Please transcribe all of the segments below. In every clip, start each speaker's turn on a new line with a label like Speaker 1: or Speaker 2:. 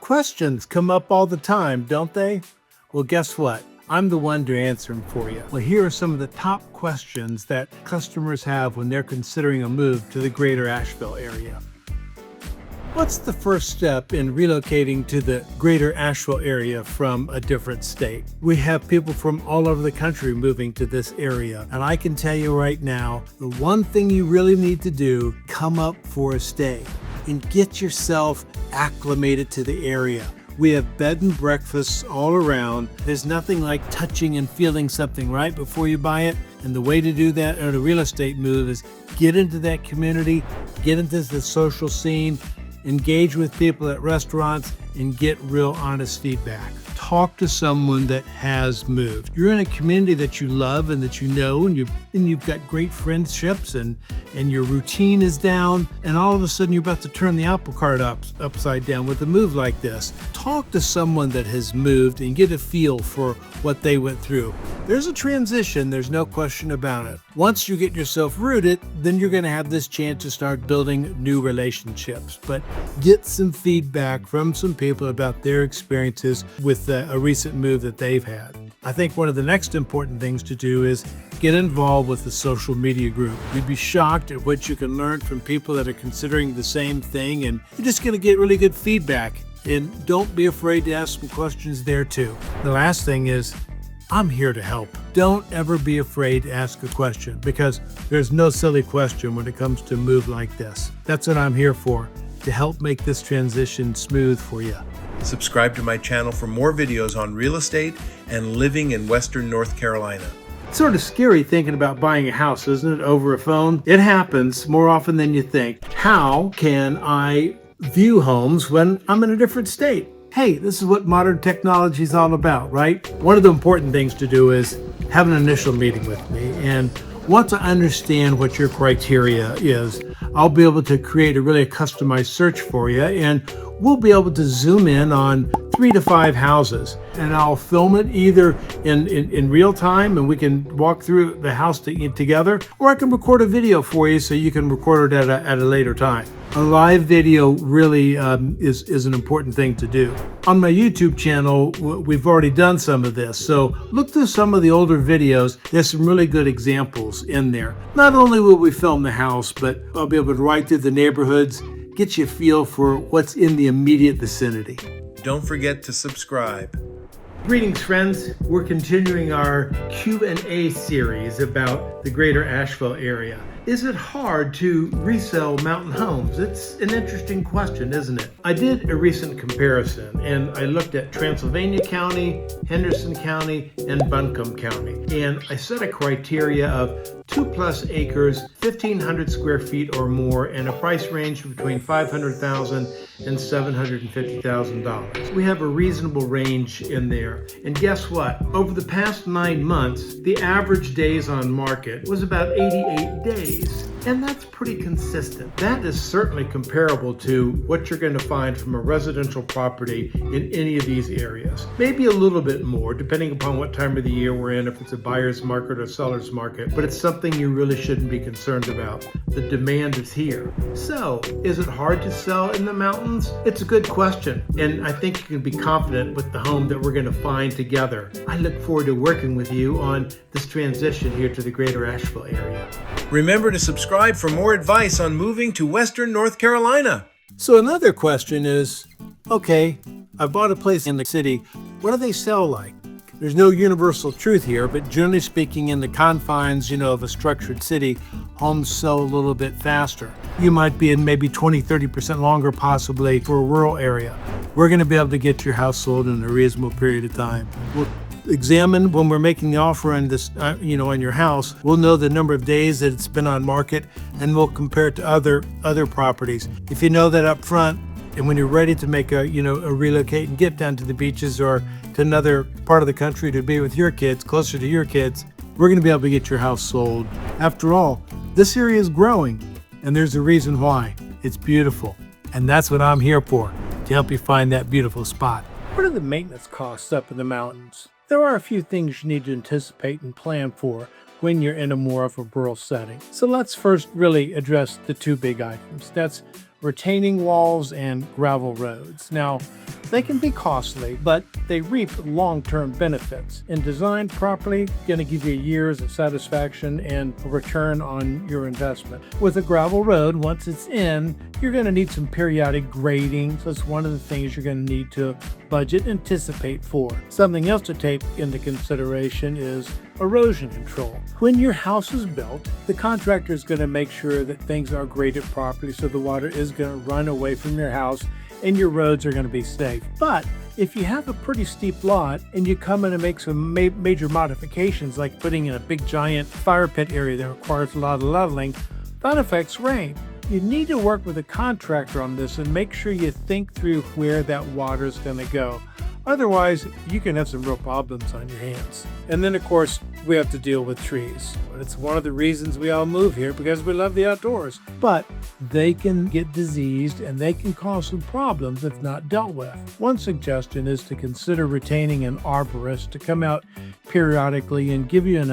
Speaker 1: Questions come up all the time, don't they? Well, guess what? I'm the one to answer them for you. Well, here are some of the top questions that customers have when they're considering a move to the greater Asheville area. What's the first step in relocating to the greater Asheville area from a different state? We have people from all over the country moving to this area. And I can tell you right now, the one thing you really need to do, come up for a stay and get yourself acclimated to the area. We have bed and breakfasts all around. There's nothing like touching and feeling something right before you buy it. And the way to do that on a real estate move is get into that community, get into the social scene, engage with people at restaurants, and get real honest feedback. Talk to someone that has moved. You're in a community that you love and that you know, and you've got great friendships, and your routine is down, and all of a sudden you're about to turn the apple cart upside down with a move like this. Talk to someone that has moved and get a feel for what they went through. There's a transition, there's no question about it. Once you get yourself rooted, then you're going to have this chance to start building new relationships. But get some feedback from some people about their experiences with a recent move that they've had. I think one of the next important things to do is get involved with the social media group. You'd be shocked at what you can learn from people that are considering the same thing, and you're just going to get really good feedback. And don't be afraid to ask some questions there too. The last thing is, I'm here to help. Don't ever be afraid to ask a question, because there's no silly question when it comes to a move like this. That's what I'm here for, to help make this transition smooth for you.
Speaker 2: Subscribe to my channel for more videos on real estate and living in Western North Carolina.
Speaker 1: It's sort of scary thinking about buying a house, isn't it, over a phone? It happens more often than you think. How can I view homes when I'm in a different state? Hey, this is what modern technology is all about, right? One of the important things to do is have an initial meeting with me. And once I understand what your criteria is, I'll be able to create a really customized search for you, and we'll be able to zoom in on 3 to 5 houses, and I'll film it either in real time and we can walk through the house together, or I can record a video for you so you can record it at a later time. A live video really is an important thing to do. On my YouTube channel, we've already done some of this, so look through some of the older videos. There's some really good examples in there. Not only will we film the house, but I'll be able to ride through the neighborhoods, get you a feel for what's in the immediate vicinity.
Speaker 2: Don't forget to subscribe.
Speaker 1: Greetings, friends. We're continuing our Q&A series about the greater Asheville area. Is it hard to resell mountain homes? It's an interesting question, isn't it? I did a recent comparison, and I looked at Transylvania County, Henderson County, and Buncombe County. And I set a criteria of 2+ acres, 1,500 square feet or more, and a price range between $500,000 and $750,000. We have a reasonable range in there. And guess what? Over the past 9 months, the average days on market was about 88 days. And that's pretty consistent. That is certainly comparable to what you're going to find from a residential property in any of these areas. Maybe a little bit more, depending upon what time of the year we're in, if it's a buyer's market or seller's market, but it's something you really shouldn't be concerned about. The demand is here. So, is it hard to sell in the mountains? It's a good question, and I think you can be confident with the home that we're going to find together. I look forward to working with you on this transition here to the greater Asheville area.
Speaker 2: Remember to subscribe for more advice on moving to Western North Carolina.
Speaker 1: So another question is, okay, I bought a place in the city. What do they sell like? There's no universal truth here, but generally speaking, in the confines, of a structured city, homes sell a little bit faster. You might be in maybe 20-30% longer possibly for a rural area. We're going to be able to get your house sold in a reasonable period of time. We'll examine when we're making the offer on this, on your house. We'll know the number of days that it's been on market, and we'll compare it to other properties. If you know that up front, and when you're ready to make a relocate and get down to the beaches or to another part of the country to be with your kids, closer to your kids, we're going to be able to get your house sold. After all, this area is growing, and there's a reason why. It's beautiful, and that's what I'm here for, to help you find that beautiful spot. What are the maintenance costs up in the mountains? There are a few things you need to anticipate and plan for when you're in a more of a rural setting. So let's first really address the two big items. That's retaining walls and gravel roads. Now, They can be costly, but they reap long-term benefits. And designed properly, going to give you years of satisfaction and a return on your investment. With a gravel road, once it's in, you're going to need some periodic grading. So it's one of the things you're going to need to budget, anticipate for. Something else to take into consideration is erosion control. When your house is built, the contractor is going to make sure that things are graded properly so the water is going to run away from your house and your roads are going to be safe. But if you have a pretty steep lot and you come in and make some major modifications, like putting in a big giant fire pit area that requires a lot of leveling, that affects rain. You need to work with a contractor on this and make sure you think through where that water is going to go. Otherwise, you can have some real problems on your hands. And then, of course, we have to deal with trees. It's one of the reasons we all move here, because we love the outdoors. But they can get diseased and they can cause some problems if not dealt with. One suggestion is to consider retaining an arborist to come out periodically and give you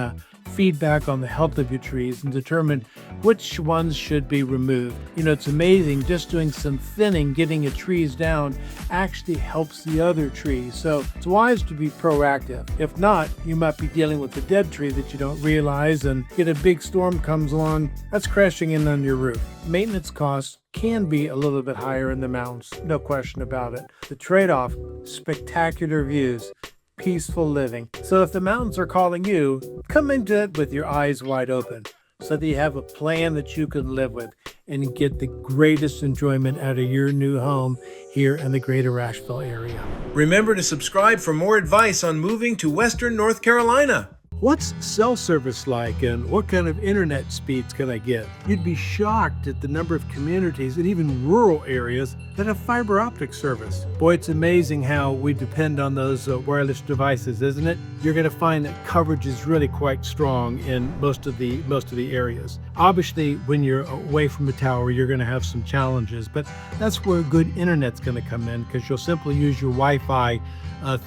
Speaker 1: feedback on the health of your trees and determine which ones should be removed. It's amazing, just doing some thinning, getting your trees down actually helps the other trees. So it's wise to be proactive. If not, you might be dealing with a dead tree that you don't realize, and get a big storm comes along, that's crashing in on your roof. Maintenance costs can be a little bit higher in the mountains, no question about it. The trade-off, spectacular views, peaceful living. So if the mountains are calling you, come into it with your eyes wide open so that you have a plan that you can live with and get the greatest enjoyment out of your new home here in the greater Asheville area.
Speaker 2: Remember to subscribe for more advice on moving to Western North Carolina.
Speaker 1: What's cell service like, and what kind of internet speeds can I get? You'd be shocked at the number of communities and even rural areas that have fiber optic service. Boy, it's amazing how we depend on those wireless devices, isn't it? You're going to find that coverage is really quite strong in most of the areas. Obviously, when you're away from a tower, you're going to have some challenges, but that's where good internet's going to come in, because you'll simply use your Wi-Fi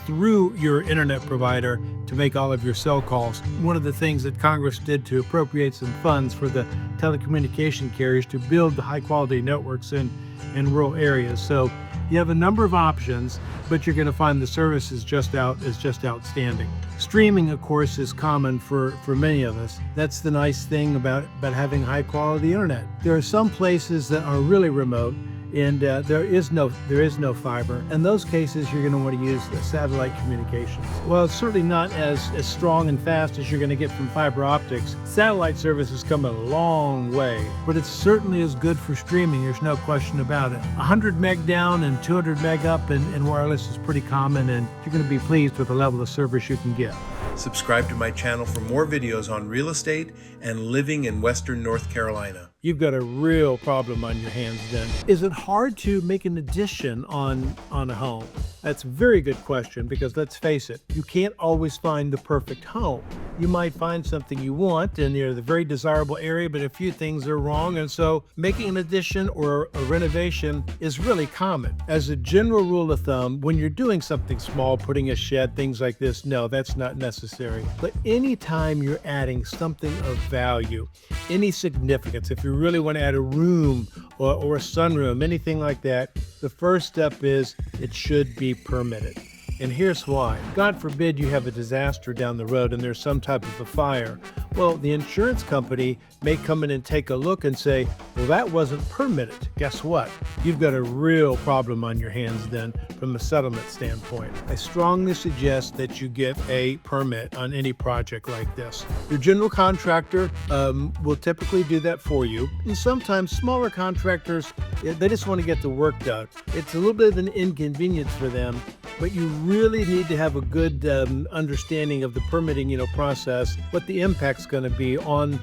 Speaker 1: through your internet provider to make all of your cell calls. One of the things that Congress did to appropriate some funds for the telecommunication carriers to build the high quality networks in rural areas. So you have a number of options, but you're going to find the service is just outstanding. Streaming, of course, is common for many of us. That's the nice thing about having high quality internet. There are some places that are really remote, and there is no fiber. In those cases, you're going to want to use the satellite communications. Well, it's certainly not as strong and fast as you're going to get from fiber optics. Satellite service has come a long way, but it certainly is good for streaming. There's no question about it. 100 meg down and 200 meg up in wireless is pretty common, and you're going to be pleased with the level of service you can get.
Speaker 2: Subscribe to my channel for more videos on real estate and living in Western North Carolina.
Speaker 1: You've got a real problem on your hands then. Is it hard to make an addition on a home? That's a very good question, because let's face it, you can't always find the perfect home. You might find something you want in the very desirable area, but a few things are wrong, and so making an addition or a renovation is really common. As a general rule of thumb, when you're doing something small, putting a shed, things like this, no, that's not necessary. But anytime you're adding something of value, any significance, if you really want to add a room or a sunroom, anything like that, the first step is it should be permitted. And here's why. God forbid you have a disaster down the road and there's some type of a fire. Well, the insurance company may come in and take a look and say, well, that wasn't permitted. Guess what? You've got a real problem on your hands then from a settlement standpoint. I strongly suggest that you get a permit on any project like this. Your general contractor will typically do that for you. And sometimes smaller contractors, they just want to get the work done. It's a little bit of an inconvenience for them, but you really need to have a good understanding of the permitting, process, what the impact's going to be on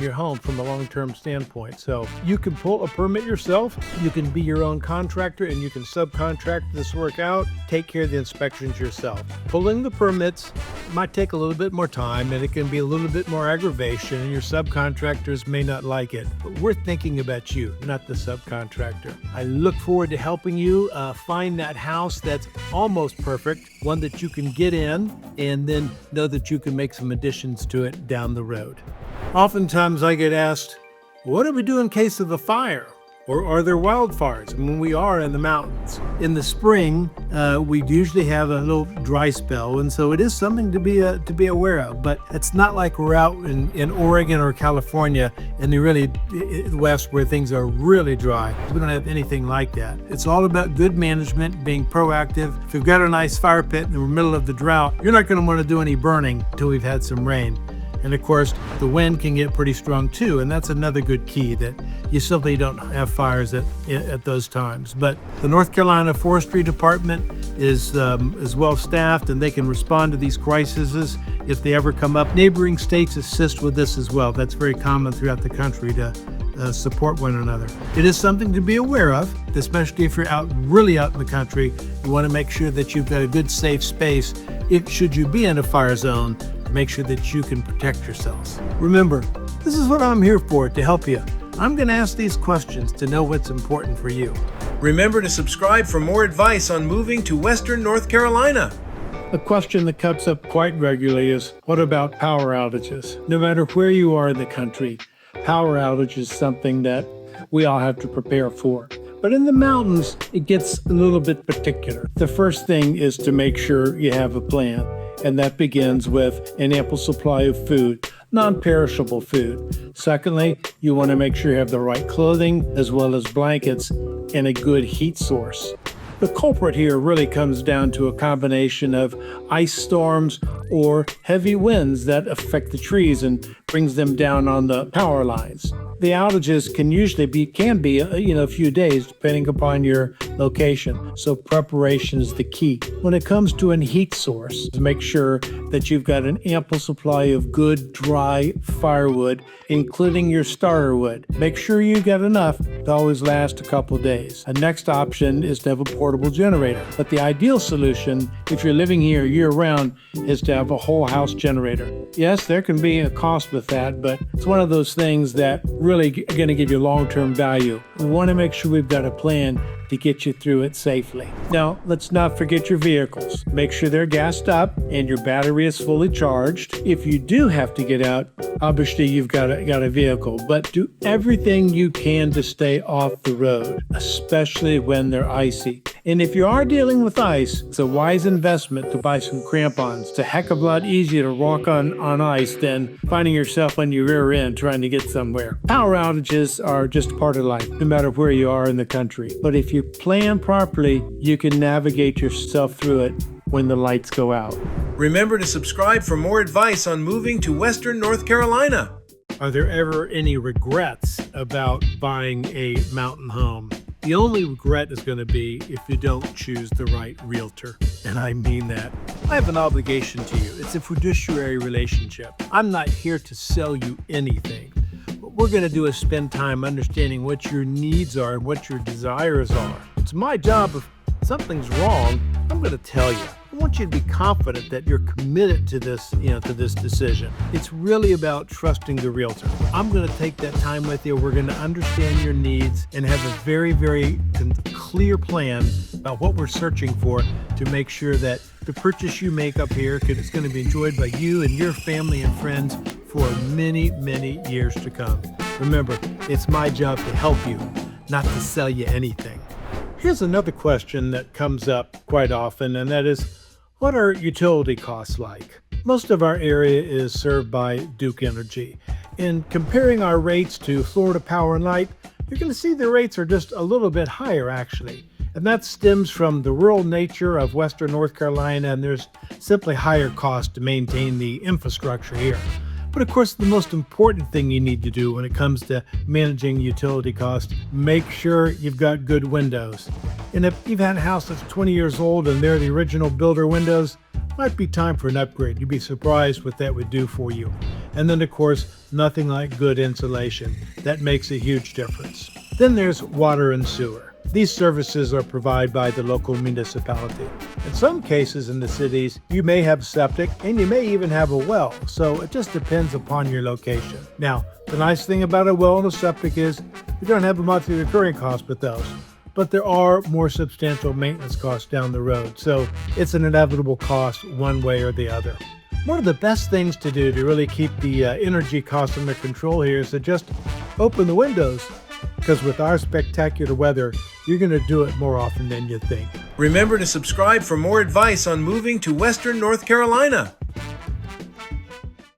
Speaker 1: your home from a long-term standpoint. So you can pull a permit yourself, you can be your own contractor, and you can subcontract this work out, take care of the inspections yourself. Pulling the permits might take a little bit more time, and it can be a little bit more aggravation, and your subcontractors may not like it. But we're thinking about you, not the subcontractor. I look forward to helping you find that house that's almost perfect, one that you can get in, and then know that you can make some additions to it down the road. Oftentimes I get asked, what do we do in case of a fire? Or are there wildfires? When we are in the mountains. In the spring, we usually have a little dry spell, and so it is something to be aware of. But it's not like we're out in Oregon or California in the really west where things are really dry. We don't have anything like that. It's all about good management, being proactive. If you've got a nice fire pit in the middle of the drought, you're not going to want to do any burning until we've had some rain. And of course, the wind can get pretty strong too, and that's another good key, that you simply don't have fires at those times. But the North Carolina Forestry Department is well staffed, and they can respond to these crises if they ever come up. Neighboring states assist with this as well. That's very common throughout the country to support one another. It is something to be aware of, especially if you're really out in the country. You want to make sure that you've got a good safe space should you be in a fire zone. Make sure that you can protect yourselves. Remember, this is what I'm here for, to help you. I'm going to ask these questions to know what's important for you.
Speaker 2: Remember to subscribe for more advice on moving to Western North Carolina.
Speaker 1: A question that comes up quite regularly is, what about power outages? No matter where you are in the country, power outage is something that we all have to prepare for. But in the mountains, it gets a little bit particular. The first thing is to make sure you have a plan. And that begins with an ample supply of food, non-perishable food. Secondly, you want to make sure you have the right clothing as well as blankets and a good heat source. The culprit here really comes down to a combination of ice storms or heavy winds that affect the trees and brings them down on the power lines. The outages can be a few days depending upon your location. So preparation is the key. When it comes to a heat source, make sure that you've got an ample supply of good dry firewood, including your starter wood. Make sure you get enough to always last a couple days. A next option is to have a portable generator. But the ideal solution, if you're living here year-round, is to have a whole house generator. Yes, there can be a cost with that, but it's one of those things that really are going to give you long-term value. We want to make sure we've got a plan to get you through it safely. Now, let's not forget your vehicles. Make sure they're gassed up and your battery is fully charged. If you do have to get out, obviously you've got a vehicle, but do everything you can to stay off the road, especially when they're icy. And if you are dealing with ice, it's a wise investment to buy some crampons. It's a heck of a lot easier to walk on ice than finding yourself on your rear end trying to get somewhere. Power outages are just part of life, no matter where you are in the country. But if you plan properly, you can navigate yourself through it when the lights go out.
Speaker 2: Remember to subscribe for more advice on moving to Western North Carolina.
Speaker 1: Are there ever any regrets about buying a mountain home? The only regret is going to be if you don't choose the right realtor. And I mean that. I have an obligation to you. It's a fiduciary relationship. I'm not here to sell you anything. What we're going to do is spend time understanding what your needs are and what your desires are. It's my job. If something's wrong, I'm going to tell you. I want you to be confident that you're committed to this, to this decision. It's really about trusting the realtor. I'm going to take that time with you. We're going to understand your needs and have a very, very clear plan about what we're searching for to make sure that the purchase you make up here is going to be enjoyed by you and your family and friends for many, many years to come. Remember, it's my job to help you, not to sell you anything. Here's another question that comes up quite often, and that is, what are utility costs like? Most of our area is served by Duke Energy. In comparing our rates to Florida Power and Light, you're going to see the rates are just a little bit higher, actually. And that stems from the rural nature of Western North Carolina, and there's simply higher costs to maintain the infrastructure here. But of course, the most important thing you need to do when it comes to managing utility costs, make sure you've got good windows. And if you've had a house that's 20 years old and they're the original builder windows, might be time for an upgrade. You'd be surprised what that would do for you. And then of course, nothing like good insulation. That makes a huge difference. Then there's water and sewer. These services are provided by the local municipality. In some cases in the cities, you may have septic and you may even have a well, so it just depends upon your location. Now, the nice thing about a well and a septic is you don't have a monthly recurring cost with those, but there are more substantial maintenance costs down the road, so it's an inevitable cost one way or the other. One of the best things to do to really keep the energy costs under control here is to just open the windows because with our spectacular weather, you're going to do it more often than you think.
Speaker 2: Remember to subscribe for more advice on moving to Western North Carolina.